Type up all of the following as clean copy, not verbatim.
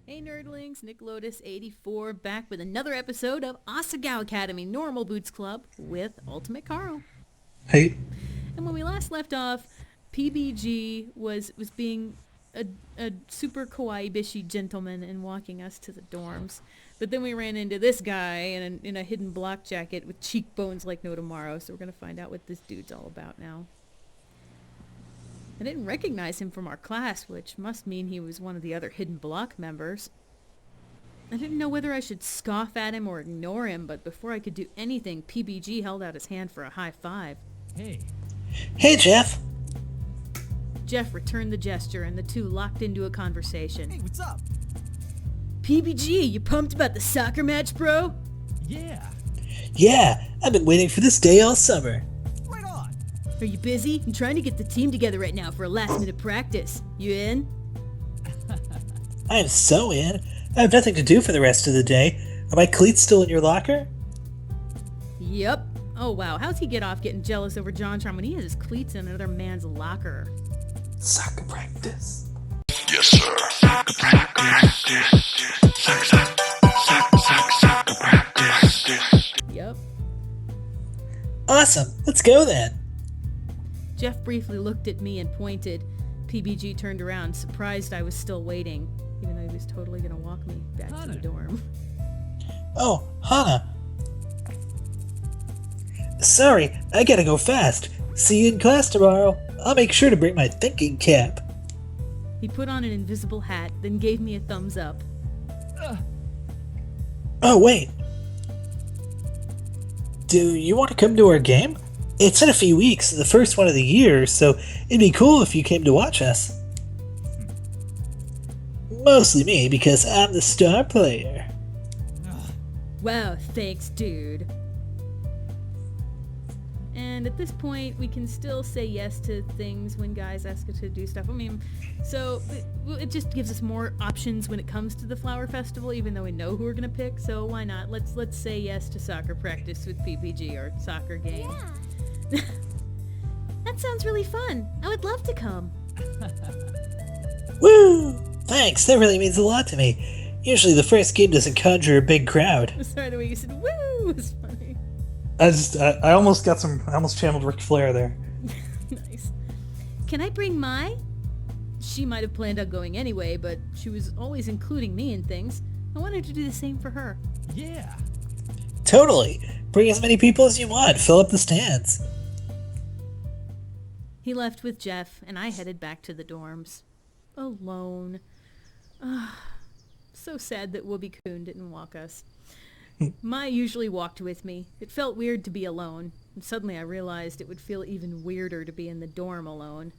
Hey nerdlings, Nick Lotus 84 back with another episode of Asagao Academy Normal Boots Club with UltimateCarl. Hey, And when we last left off, PBG was being a super kawaii bishy gentleman and walking us to the dorms. But then we ran into this guy in a hidden block jacket with cheekbones like no tomorrow, so we're going to find out what this dude's all about now. I didn't recognize him from our class, which must mean he was one of the other hidden block members. I didn't know whether I should scoff at him or ignore him, but before I could do anything, PBG held out his hand for a high five. Hey. hey, Jeff. Jeff returned the gesture, and the two locked into a conversation. Hey, what's up? PBG, you pumped about the soccer match, bro? Yeah. Yeah, I've been waiting for this day all summer. Right on. Are you busy? I'm trying to get the team together right now for a last-minute practice. You in? I am so in. I have nothing to do for the rest of the day. Are my cleats still in your locker? Yep. Oh, wow. How's he get off getting jealous over JonTron when he has his cleats in another man's locker? Soccer practice. Yes, sir. Soccer practice. Soccer practice. Yep. Awesome. Let's go then. Jeff briefly looked at me and pointed. PBG turned around, surprised I was still waiting, even though he was totally going to walk me back to the Hana. dorm. Oh, Hana. Sorry, I gotta go fast. See you in class tomorrow. I'll make sure to bring my thinking cap. He put on an invisible hat, then gave me a thumbs up. Oh, wait. Do you want to come to our game? It's in a few weeks, the first one of the year, so it'd be cool if you came to watch us. Mostly me, because I'm the star player. Wow, thanks, dude. And at this point, we can still say yes to things when guys ask us to do stuff. I mean, so it just gives us more options when it comes to the flower festival, even though we know who we're gonna pick. So why not? Let's say yes to soccer practice with PPG or soccer game. Yeah. That sounds really fun. I would love to come. Woo! Thanks, that really means a lot to me. Usually the first game doesn't conjure a big crowd. Sorry, the way you said "woo" was funny. I almost channeled Ric Flair there. Nice. Can I bring Mai? She might have planned on going anyway, but she was always including me in things. I wanted to do the same for her. Yeah. Totally. Bring as many people as you want. Fill up the stands. He left with Jeff, and I headed back to the dorms. Alone. So sad that Whoopi-kun didn't walk us. Mai usually walked with me. It felt weird to be alone, and suddenly I realized it would feel even weirder to be in the dorm alone.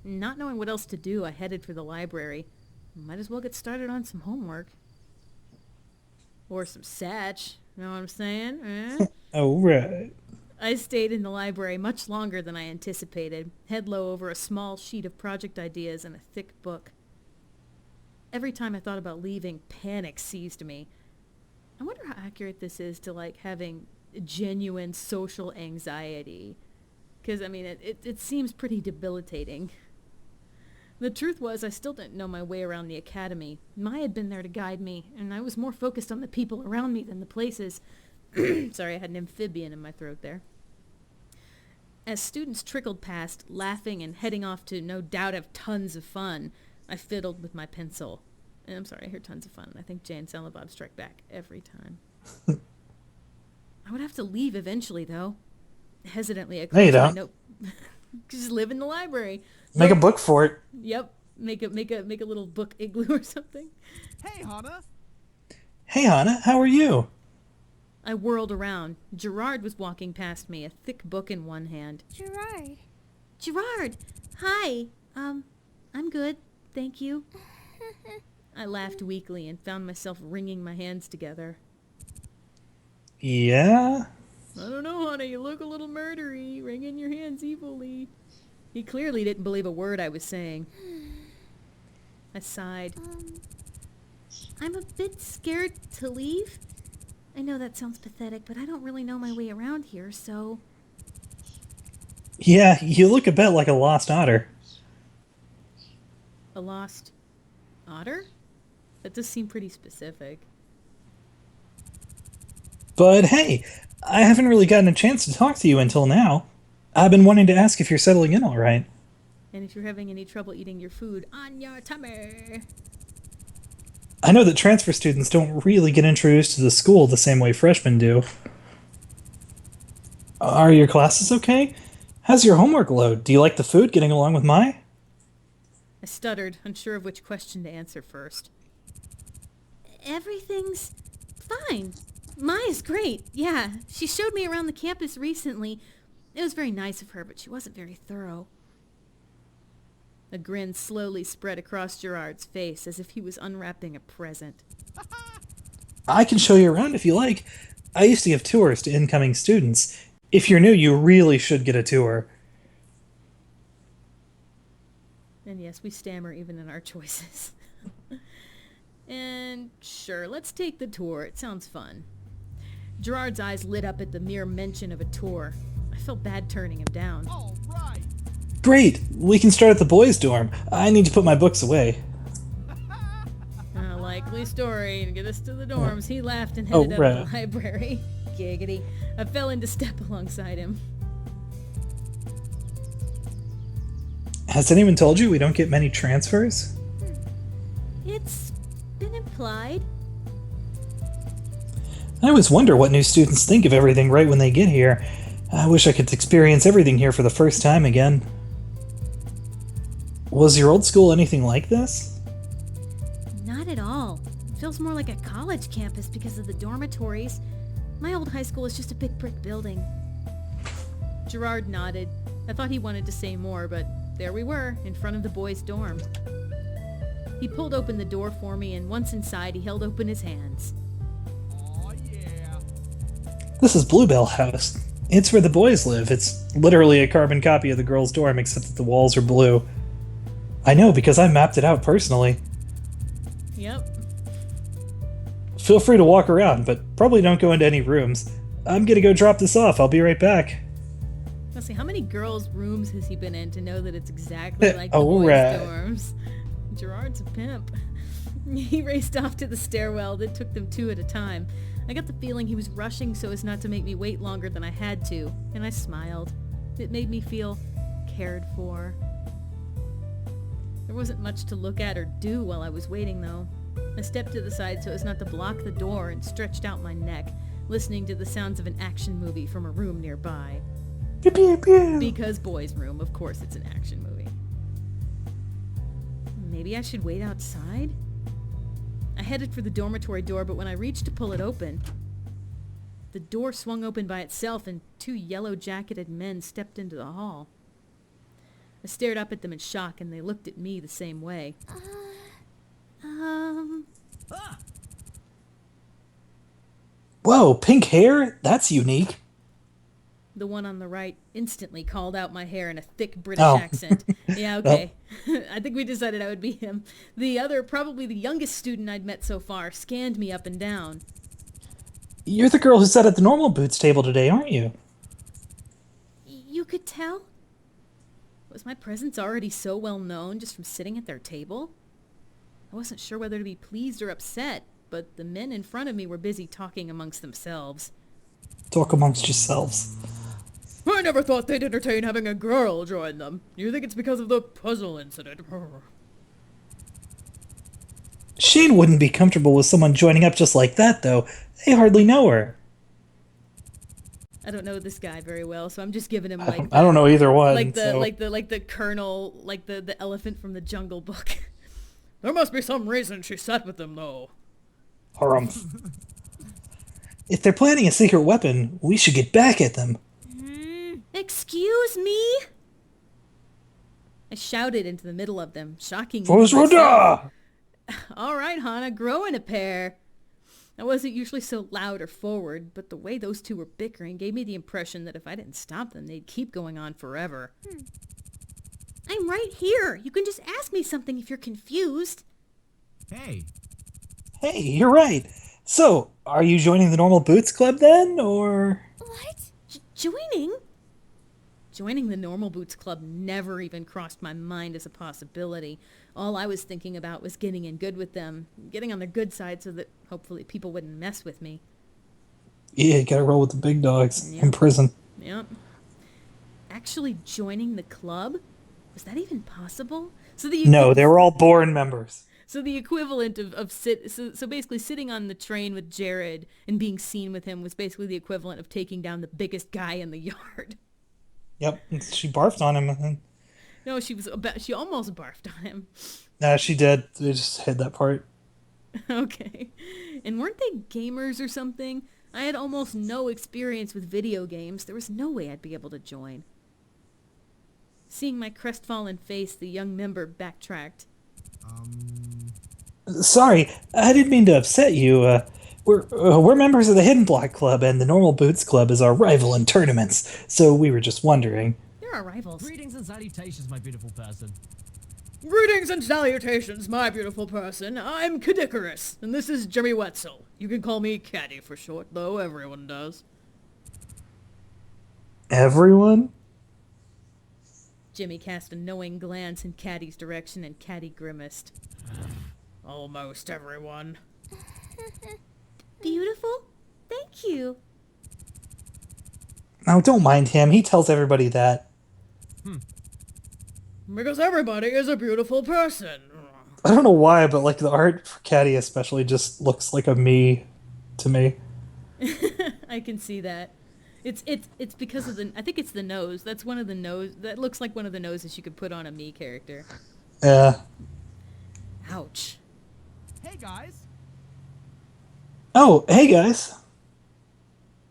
Not knowing what else to do, I headed for the library. Might as well get started on some homework. Or some satch, you know what I'm saying? Eh? Alright. I stayed in the library much longer than I anticipated, head low over a small sheet of project ideas and a thick book. Every time I thought about leaving, panic seized me. I wonder how accurate this is to, like, having genuine social anxiety. Because, I mean, it seems pretty debilitating. The truth was, I still didn't know my way around the academy. Mai had been there to guide me, and I was more focused on the people around me than the places. Sorry, I had an amphibian in my throat there. As students trickled past, laughing and heading off to no doubt have tons of fun, I fiddled with my pencil. And I'm sorry, I hear tons of fun. I think Jay and Silent Bob Strike Back every time. I would have to leave eventually, though. Hesitantly, I No, you closed my don't. note. Just live in the library. Make a book for it. Yep. Make a little book igloo or something. Hey, Hana. Hey, Hana, how are you? I whirled around. Gerard was walking past me, a thick book in one hand. Gerard. Gerard! Hi! I'm good. Thank you. I laughed weakly and found myself wringing my hands together. Yeah? I don't know, honey. You look a little murdery, wringing your hands evilly. He clearly didn't believe a word I was saying. I sighed. I'm a bit scared to leave. I know that sounds pathetic, but I don't really know my way around here, so... Yeah, you look a bit like a lost otter. A lost otter? That does seem pretty specific. But hey, I haven't really gotten a chance to talk to you until now. I've been wanting to ask if you're settling in all right. And if you're having any trouble eating your food on your tummy. I know that transfer students don't really get introduced to the school the same way freshmen do. Are your classes okay? How's your homework load? Do you like the food getting along with Mai? I stuttered, unsure of which question to answer first. Everything's fine. Maya's great, yeah. She showed me around the campus recently. It was very nice of her, but she wasn't very thorough. A grin slowly spread across Gerard's face as if he was unwrapping a present. I can show you around if you like. I used to give tours to incoming students. If you're new, you really should get a tour. And yes, we stammer even in our choices. And sure, let's take the tour. It sounds fun. Gerard's eyes lit up at the mere mention of a tour. I felt bad turning him down. All right. Great! We can start at the boys' dorm. I need to put my books away. A likely story. To get us to the dorms, he laughed and headed up to the library. Giggity. I fell into step alongside him. Has anyone told you we don't get many transfers? It's been implied. I always wonder what new students think of everything right when they get here. I wish I could experience everything here for the first time again. Was your old school anything like this? Not at all. It feels more like a college campus because of the dormitories. My old high school is just a big brick building. Gerard nodded. I thought he wanted to say more, but there we were, in front of the boys' dorm. He pulled open the door for me, and once inside, he held open his hands. Oh yeah. This is Bluebell House. It's where the boys live. It's literally a carbon copy of the girls' dorm, except that the walls are blue. I know, because I mapped it out personally. Yep. Feel free to walk around, but probably don't go into any rooms. I'm gonna go drop this off. I'll be right back. Let's see, how many girls' rooms has he been in to know that it's exactly like the All boys' right. dorms? Gerard's a pimp. He raced off to the stairwell that took them two at a time. I got the feeling he was rushing so as not to make me wait longer than I had to, and I smiled. It made me feel cared for. There wasn't much to look at or do while I was waiting, though. I stepped to the side so as not to block the door and stretched out my neck, listening to the sounds of an action movie from a room nearby. Pew, pew, pew. Because boys' room, of course it's an action movie. Maybe I should wait outside? I headed for the dormitory door, but when I reached to pull it open, the door swung open by itself and two yellow-jacketed men stepped into the hall. I stared up at them in shock, and they looked at me the same way. Ah, Whoa, pink hair? That's unique. The one on the right instantly called out my hair in a thick British Oh. accent. Yeah, okay. I think we decided I would be him. The other, probably the youngest student I'd met so far, scanned me up and down. You're the girl who sat at the normal boots table today, aren't you? You could tell? Was my presence already so well known just from sitting at their table? I wasn't sure whether to be pleased or upset, but the men in front of me were busy talking amongst themselves. Talk amongst yourselves. I never thought they'd entertain having a girl join them. You think it's because of the puzzle incident? Shane wouldn't be comfortable with someone joining up just like that, though. They hardly know her. I don't know this guy very well, so I'm just giving him I don't know either one. like the so. like the colonel, like the elephant from the Jungle Book. There must be some reason she sat with them, though. Harumph. If they're planning a secret weapon, we should get back at them. Excuse me? I shouted into the middle of them, shocking Force myself. Roda! All right, Hana, grow in a pair. I wasn't usually so loud or forward, but the way those two were bickering gave me the impression that if I didn't stop them, they'd keep going on forever. I'm right here. You can just ask me something if you're confused. hey. Hey, you're right. So, are you joining the normal Boots Club then, or...? What? Joining? Joining the Normal Boots Club never even crossed my mind as a possibility. All I was thinking about was getting in good with them, getting on their good side so that hopefully people wouldn't mess with me. Yeah, you gotta roll with the big dogs in Yep. prison. Yep. Actually joining the club? Was that even possible? So No, they were all born members. So the equivalent so basically sitting on the train with Jared and being seen with him was basically the equivalent of taking down the biggest guy in the yard. Yep, she barfed on him. No, she almost barfed on him. Nah, she did. They just hid that part. Okay. And weren't they gamers or something? I had almost no experience with video games. There was no way I'd be able to join. Seeing my crestfallen face, the young member backtracked. Sorry, I didn't mean to upset you. We're members of the Hidden Block Club, and the Normal Boots Club is our rival in tournaments, so we were just wondering. They're our rivals. Greetings and salutations, my beautiful person. Greetings and salutations, my beautiful person. I'm Cadicarus, and this is Jimmy Wetzel. You can call me Caddy for short, though everyone does. Everyone? Jimmy cast a knowing glance in Caddy's direction, and Caddy grimaced. Almost everyone. Beautiful? Thank you. No, don't mind him. He tells everybody that. Because everybody is a beautiful person. I don't know why, but like the art for Caddy especially just looks like a me to me. I can see that. It's because of I think it's the nose. That's one of the nose. That looks like one of the noses you could put on a me character. Yeah. Ouch. Hey, guys. Oh, hey guys.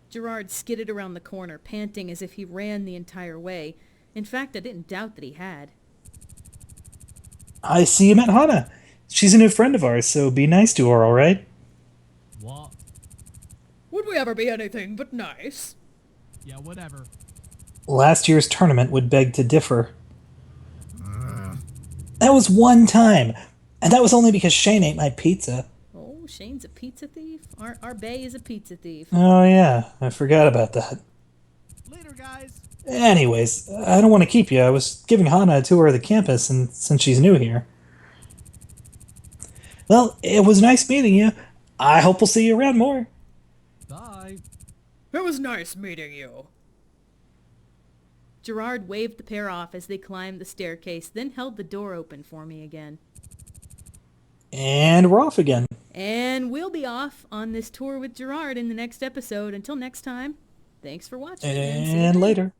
Gerard skidded around the corner, panting as if he ran the entire way. In fact, I didn't doubt that he had. I see you met Hana. She's a new friend of ours, so be nice to her, alright? What? Would we ever be anything but nice? Yeah, whatever. Last year's tournament would beg to differ. That was one time, and that was only because Shane ate my pizza. Oh, Shane's a pizza thief? Our Bay is a pizza thief. Oh yeah, I forgot about that. Later, guys. Anyways, I don't want to keep you. I was giving Hana a tour of the campus, and since she's new here. Well, it was nice meeting you. I hope we'll see you around more. Bye. It was nice meeting you. Gerard waved the pair off as they climbed the staircase, then held the door open for me again. And we're off again. And we'll be off on this tour with Gerard in the next episode. Until next time, thanks for watching. See you And later. later.